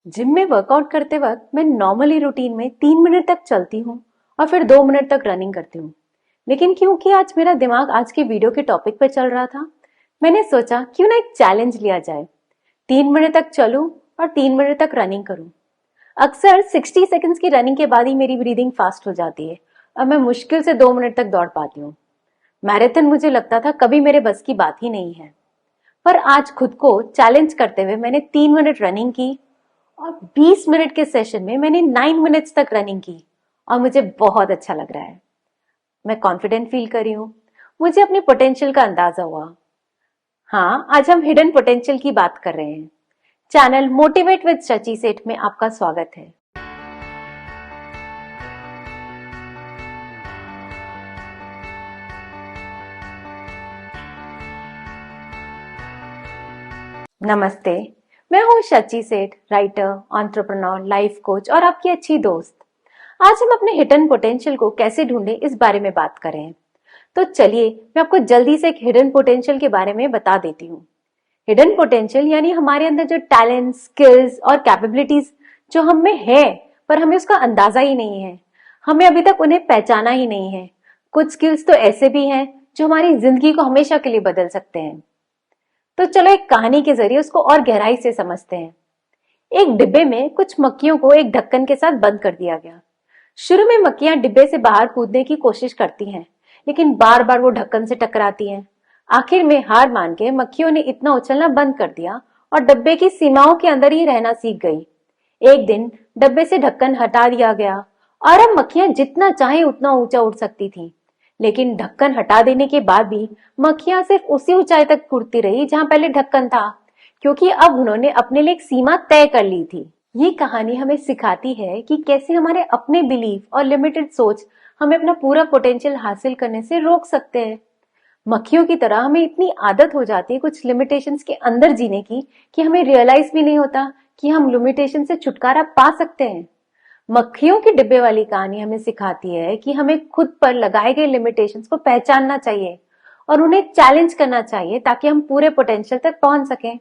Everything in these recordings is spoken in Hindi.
जिम में वर्कआउट करते वक्त मैं नॉर्मली रूटीन में 3 मिनट तक चलती हूँ और फिर 2 मिनट तक रनिंग करती हूँ। लेकिन क्योंकि आज मेरा दिमाग आज के वीडियो के टॉपिक पर चल रहा था, मैंने सोचा क्यों ना एक चैलेंज लिया जाए। 3 मिनट तक चलूं और 3 मिनट तक रनिंग करूं। अक्सर 60 सेकंड्स की रनिंग के बाद ही मेरी ब्रीदिंग फास्ट हो जाती है और मैं मुश्किल से 2 मिनट तक दौड़ पाती हूँ। मैराथन मुझे लगता था कभी मेरे बस की बात ही नहीं है, पर आज खुद को चैलेंज करते हुए मैंने 3 मिनट रनिंग की और 20 मिनट के सेशन में मैंने 9 मिनट्स तक रनिंग की और मुझे बहुत अच्छा लग रहा है। मैं कॉन्फिडेंट फील कर रही हूँ। मुझे अपने पोटेंशियल का अंदाजा हुआ। हाँ, आज हम हिडन पोटेंशियल की बात कर रहे हैं। चैनल मोटिवेट विद शची सेठ में आपका स्वागत है। नमस्ते, मैं हूँ शची सेठ, राइटर, एंटरप्रेन्योर, लाइफ कोच और आपकी अच्छी दोस्त। आज हम अपने हिडन पोटेंशियल को कैसे ढूंढें इस बारे में बात कर रहे हैं। तो चलिए मैं आपको जल्दी से एक हिडन पोटेंशियल के बारे में बता देती हूँ। हिडन पोटेंशियल यानी हमारे अंदर जो टैलेंट, स्किल्स और कैपेबिलिटीज जो हम में है, पर हमें उसका अंदाजा ही नहीं है। हमें अभी तक उन्हें पहचाना ही नहीं है। कुछ स्किल्स तो ऐसे भी हैं जो हमारी जिंदगी को हमेशा के लिए बदल सकते हैं। तो चलो एक कहानी के जरिए उसको और गहराई से समझते हैं। एक डिब्बे में कुछ मक्खियों को एक ढक्कन के साथ बंद कर दिया गया। शुरू में मक्खियां डिब्बे से बाहर कूदने की कोशिश करती हैं, लेकिन बार बार वो ढक्कन से टकराती हैं। आखिर में हार मान के मक्खियों ने इतना उछलना बंद कर दिया और डब्बे की सीमाओं के अंदर ही रहना सीख गई। एक दिन डब्बे से ढक्कन हटा दिया गया और अब मक्खियां जितना चाहे उतना ऊंचा उड़ सकती थी। लेकिन ढक्कन हटा देने के बाद भी मक्खियां सिर्फ उसी ऊंचाई तक उड़ती रही जहां पहले ढक्कन था, क्योंकि अब उन्होंने अपने लिए एक सीमा तय कर ली थी। ये कहानी हमें सिखाती है कि कैसे हमारे अपने बिलीफ और लिमिटेड सोच हमें अपना पूरा पोटेंशियल हासिल करने से रोक सकते हैं। मक्खियों की तरह हमें इतनी आदत हो जाती है कुछ लिमिटेशंस के अंदर जीने की कि हमें रियलाइज भी नहीं होता कि हम लिमिटेशन से छुटकारा पा सकते हैं। मक्खियों के डिब्बे वाली कहानी हमें सिखाती है कि हमें खुद पर लगाए गए लिमिटेशंस को पहचानना चाहिए और उन्हें चैलेंज करना चाहिए ताकि हम पूरे पोटेंशियल तक पहुंच सकें।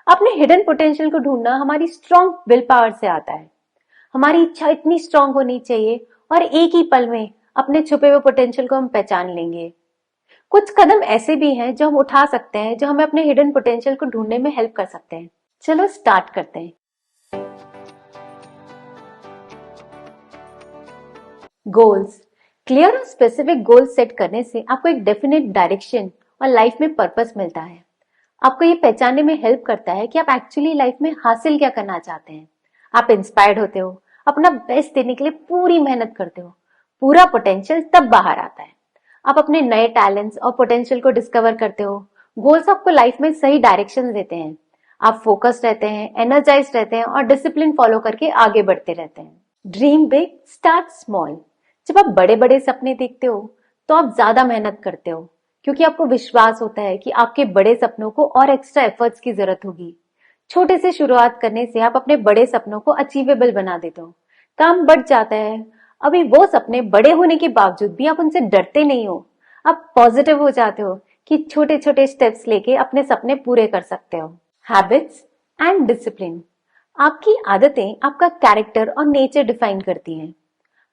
अपने हिडन पोटेंशियल को ढूंढना हमारी स्ट्रॉन्ग विल पावर से आता है। हमारी इच्छा इतनी स्ट्रॉन्ग होनी चाहिए और एक ही पल में अपने छुपे हुए पोटेंशियल को हम पहचान लेंगे। कुछ कदम ऐसे भी हैं जो हम उठा सकते हैं जो हमें अपने हिडन पोटेंशियल को ढूंढने में हेल्प कर सकते हैं। चलो स्टार्ट करते हैं। गोल्स। क्लियर और स्पेसिफिक गोल्स सेट करने से आपको एक डेफिनेट डायरेक्शन और लाइफ में पर्पस मिलता है। आपको ये पहचानने में हेल्प करता है कि आप एक्चुअली लाइफ में हासिल क्या करना चाहते हैं। आप इंस्पायर्ड होते हो, अपना बेस्ट देने के लिए पूरी मेहनत करते हो। पूरा पोटेंशियल तब बाहर आता है। आप अपने नए टैलेंट्स और पोटेंशियल को डिस्कवर करते हो। गोल्स आपको लाइफ में सही डायरेक्शन देते हैं। आप फोकस्ड रहते हैं, एनर्जाइज्ड रहते हैं और डिसिप्लिन फॉलो करके आगे बढ़ते रहते हैं। Dream big, start small. जब आप बड़े बड़े सपने देखते हो तो आप ज्यादा मेहनत करते हो, क्योंकि आपको विश्वास होता है कि आपके बड़े सपनों को और एक्स्ट्रा एफर्ट्स की जरूरत होगी। छोटे से शुरुआत करने से आप अपने बड़े सपनों को अचीवेबल बना देते हो। काम बढ़ जाता है। अभी वो सपने बड़े होने के बावजूद भी आप उनसे डरते नहीं हो। आप पॉजिटिव हो जाते हो कि छोटे छोटे स्टेप्स लेके अपने सपने पूरे कर सकते हो। Habits and discipline. आपकी आदतें आपका कैरेक्टर और नेचर डिफाइन करती हैं।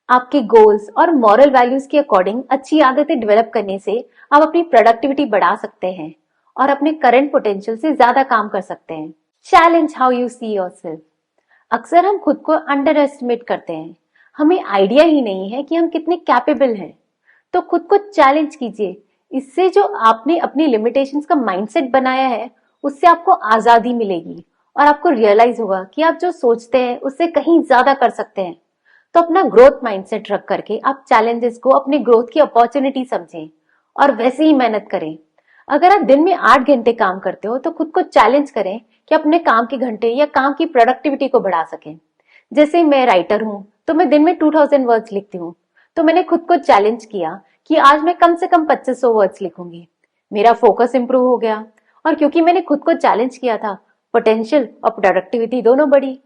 आपके गोल्स और मॉरल वैल्यूज के अकॉर्डिंग अच्छी आदतें डेवलप करने से आप अपनी प्रोडक्टिविटी बढ़ा सकते हैं और अपने करंट पोटेंशियल से ज्यादा काम कर सकते हैं। Challenge how you see yourself. अक्सर हम खुद को अंडर एस्टिमेट करते हैं। हमें आइडिया ही नहीं है कि हम कितने कैपेबल हैं। तो खुद को चैलेंज कीजिए। इससे जो आपने अपनी लिमिटेशंस का माइंडसेट बनाया है, उससे आपको आजादी मिलेगी और आपको रियलाइज होगा कि आप जो सोचते हैं उससे कहीं ज्यादा कर सकते हैं। तो अपना ग्रोथ माइंडसेट रख करके आप चैलेंजेस को अपने ग्रोथ की अपॉर्चुनिटी समझें और वैसे ही मेहनत करें। अगर आप दिन में 8 घंटे काम करते हो तो खुद को चैलेंज करें कि अपने काम के घंटे या काम की प्रोडक्टिविटी को बढ़ा सकें। जैसे मैं राइटर हूं तो मैं दिन में 2000 वर्ड्स लिखती हूँ, तो मैंने खुद को चैलेंज किया कि आज मैं कम से कम 2500 वर्ड्स लिखूंगी। मेरा फोकस इंप्रूव हो गया और क्योंकि मैंने खुद को चैलेंज किया था, पोटेंशियल और प्रोडक्टिविटी दोनों बढ़ी।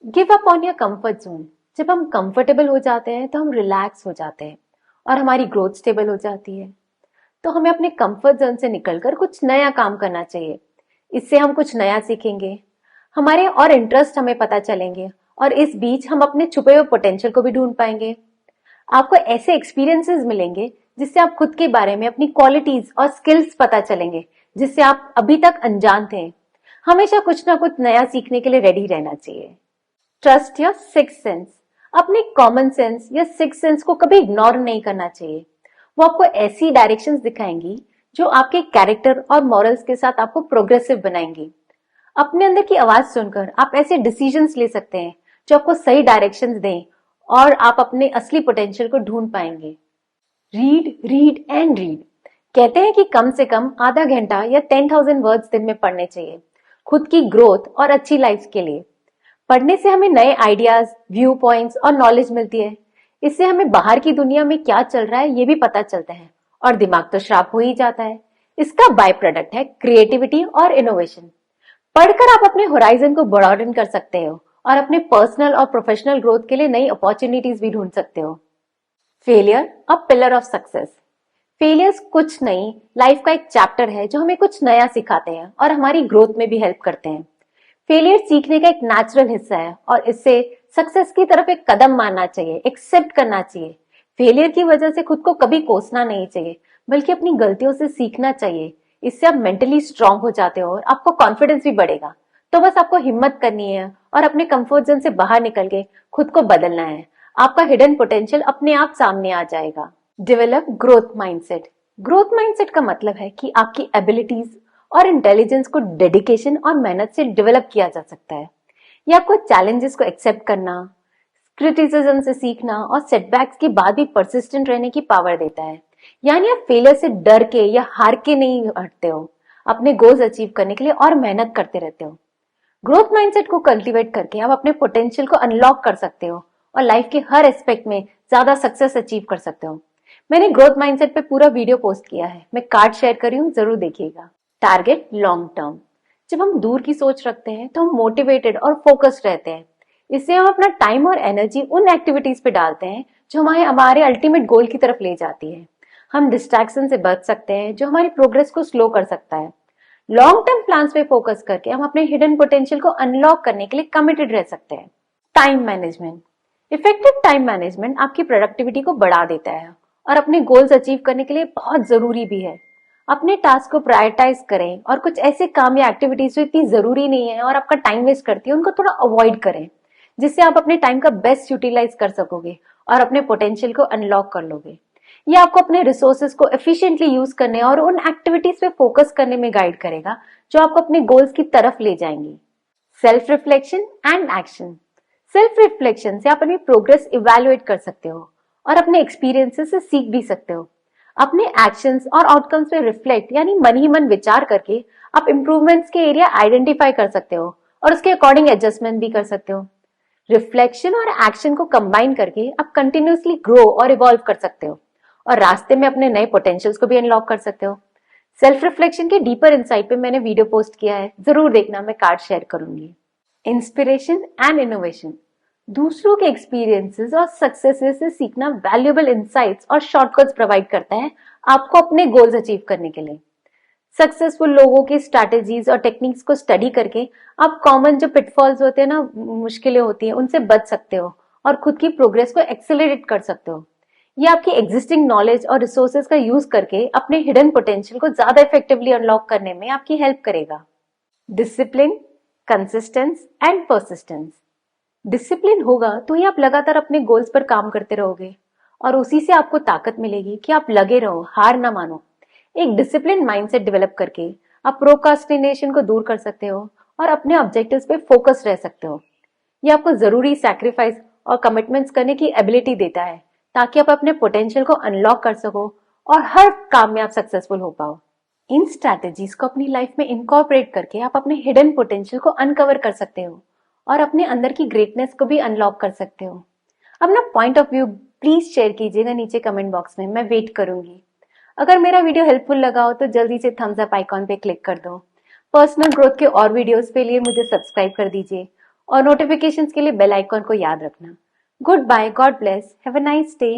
Give up on your comfort zone. जब हम कंफर्टेबल हो जाते हैं तो हम रिलैक्स हो जाते हैं और हमारी ग्रोथ स्टेबल हो जाती है। तो हमें अपने कंफर्ट जोन से निकलकर कुछ नया काम करना चाहिए। इससे हम कुछ नया सीखेंगे, हमारे और इंटरेस्ट हमें पता चलेंगे और इस बीच हम अपने छुपे हुए पोटेंशियल को भी ढूंढ पाएंगे। आपको ऐसे एक्सपीरियंसेस मिलेंगे जिससे आप खुद के बारे में, अपनी क्वालिटीज और स्किल्स पता चलेंगे जिससे आप अभी तक अनजान थे। हमेशा कुछ ना कुछ नया सीखने के लिए रेडी रहना चाहिए। Trust your six sense. अपने कॉमन सेंस या सिक्स सेंस को कभी इग्नोर नहीं करना चाहिए। वो आपको ऐसी डायरेक्शंस दिखाएंगी जो आपके कैरेक्टर और मॉरल्स के साथ आपको प्रोग्रेसिव बनाएंगी। अपने अंदर की आवाज सुनकर आप ऐसे डिसीजंस ले सकते हैं जो आपको सही डायरेक्शंस दें और आप अपने असली पोटेंशियल को ढूंढ पाएंगे। Read, read and read. कहते हैं कि कम से कम आधा घंटा या 10,000 वर्ड्स दिन में पढ़ने चाहिए, खुद की ग्रोथ और अच्छी लाइफ के लिए। पढ़ने से हमें नए आइडियाज, व्यू पॉइंट्स और नॉलेज मिलती है। इससे हमें बाहर की दुनिया में क्या चल रहा है ये भी पता चलता है और दिमाग तो शार्प हो ही जाता है। इसका बाय प्रोडक्ट है क्रिएटिविटी और इनोवेशन। पढ़कर आप अपने होराइजन को ब्रॉडन कर सकते हो और अपने पर्सनल और प्रोफेशनल ग्रोथ के लिए नई अपॉर्चुनिटीज भी ढूंढ सकते हो। Failure a pillar of success. Failures कुछ नहीं, लाइफ का एक चैप्टर है जो हमें कुछ नया सिखाते हैं और हमारी ग्रोथ में भी हेल्प करते हैं। फेलियर सीखने का एक नेचुरल हिस्सा है और इससे सक्सेस की तरफ एक कदम मानना चाहिए, एक्सेप्ट करना चाहिए। फेलियर की वजह से खुद को कभी कोसना नहीं चाहिए, बल्कि अपनी गलतियों से सीखना चाहिए। इससे आप मेंटली स्ट्रांग हो जाते हो और आपको कॉन्फिडेंस भी बढ़ेगा। तो बस आपको हिम्मत करनी है और अपने कंफर्ट जोन से बाहर निकल के खुद को बदलना है। आपका हिडन पोटेंशियल अपने आप सामने आ जाएगा। Develop growth mindset. Growth mindset का मतलब है कि आपकी एबिलिटीज और इंटेलिजेंस को डेडिकेशन और मेहनत से डेवलप किया जा सकता है। ये आपको चैलेंजेस को एक्सेप्ट करना, क्रिटिसिज्म से सीखना और सेटबैक्स के बाद भी परसिस्टेंट रहने की पावर देता है। यानी आप फेलियर से डर के या हार के नहीं हटते हो, अपने गोल्स अचीव करने के लिए और मेहनत करते रहते हो। ग्रोथ माइंडसेट को कल्टीवेट करके आप अपने पोटेंशियल को अनलॉक कर सकते हो और लाइफ के हर एस्पेक्ट में ज्यादा सक्सेस अचीव कर सकते हो। मैंने ग्रोथ माइंडसेट पे पूरा वीडियो पोस्ट किया है, मैं कार्ड शेयर करी हूँ, जरूर देखिएगा। Target long term. जब हम दूर की सोच रखते हैं तो हम मोटिवेटेड और फोकस्ड रहते हैं। इससे हम अपना टाइम और एनर्जी उन एक्टिविटीज पे डालते हैं जो हमारे अल्टीमेट गोल की तरफ ले जाती है। हम डिस्ट्रैक्शन से बच सकते हैं जो हमारी प्रोग्रेस को स्लो कर सकता है। लॉन्ग टर्म प्लान्स पे फोकस करके हम अपने हिडन पोटेंशियल को अनलॉक करने के लिए कमिटेड रह सकते हैं। Time management. Effective time management आपकी प्रोडक्टिविटी को बढ़ा देता है और अपने गोल्स अचीव करने के लिए बहुत जरूरी भी है। अपने टास्क को प्रायोरिटाइज करें और कुछ ऐसे काम या एक्टिविटीज जो इतनी जरूरी नहीं है और आपका टाइम वेस्ट करती है उनको थोड़ा अवॉइड करें, जिससे आप अपने टाइम का बेस्ट यूटिलाइज कर सकोगे और अपने पोटेंशियल को अनलॉक कर लोगे। ये आपको अपने रिसोर्सेज को एफिशिएंटली यूज करने और उन एक्टिविटीज पे फोकस करने में गाइड करेगा जो आपको अपने गोल्स की तरफ ले जाएंगी। Self reflection and action. Self reflection से आप अपनी प्रोग्रेस इवैल्यूएट कर सकते हो और अपने एक्सपीरियंसेस से सीख भी सकते हो। अपने एक्शंस और आउटकम्स पे रिफ्लेक्ट यानी मन ही मन विचार करके आप इंप्रूवमेंट्स के एरिया आइडेंटिफाई कर सकते हो और उसके अकॉर्डिंग एडजस्टमेंट भी कर सकते हो। रिफ्लेक्शन और एक्शन को कंबाइन करके आप कंटिन्यूअसली ग्रो और इवॉल्व कर सकते हो और रास्ते में अपने नए पोटेंशियल्स को भी अनलॉक कर सकते हो। सेल्फ रिफ्लेक्शन के डीपर इंसाइट पे मैंने वीडियो पोस्ट किया है, जरूर देखना, मैं कार्ड शेयर करूंगी। Inspiration and innovation. दूसरों के एक्सपीरियंसेस और सक्सेसेस से सीखना वैल्यूएबल इंसाइट्स और शॉर्टकट्स प्रोवाइड करता है आपको अपने गोल्स अचीव करने के लिए। सक्सेसफुल लोगों की स्ट्रैटेजीज और टेक्निक्स को स्टडी करके आप कॉमन जो पिटफॉल्स होते हैं ना, मुश्किलें होती हैं, उनसे बच सकते हो और खुद की प्रोग्रेस को एक्सेलरेट कर सकते हो। ये आपकी एग्जिस्टिंग नॉलेज और रिसोर्सेज का यूज करके अपने हिडन पोटेंशियल को ज्यादा इफेक्टिवली अनलॉक करने में आपकी हेल्प करेगा। Discipline, consistence and persistence. Discipline होगा तो ही आप लगातार अपने गोल्स पर काम करते रहोगे और उसी से आपको ताकत मिलेगी कि आप लगे रहो, हार ना मानो। एक डिसिप्लिन माइंडसेट डेवलप करके आप प्रोक्रास्टिनेशन को दूर कर सकते हो और अपने ऑब्जेक्टिव्स पे फोकस रह सकते हो। ये आपको जरूरी सैक्रिफाइस और कमिटमेंट्स करने की एबिलिटी देता है ताकि आप अपने पोटेंशियल को अनलॉक कर सको और हर काम में आप सक्सेसफुल हो पाओ। इन स्ट्रैटेजीज को अपनी लाइफ में इनकॉर्पोरेट करके आप अपने हिडन पोटेंशियल को अनकवर कर सकते हो और अपने अंदर की ग्रेटनेस को भी अनलॉक कर सकते हो। अपना point of view please share कीजिएगा नीचे कमेंट बॉक्स में, मैं वेट करूंगी। अगर मेरा वीडियो हेल्पफुल लगा हो तो जल्दी से थम्स अप आइकॉन पे क्लिक कर दो। पर्सनल ग्रोथ के और वीडियोस के लिए मुझे सब्सक्राइब कर दीजिए और नोटिफिकेशंस के लिए बेल आइकॉन को याद रखना। Good bye, God bless, have a nice day.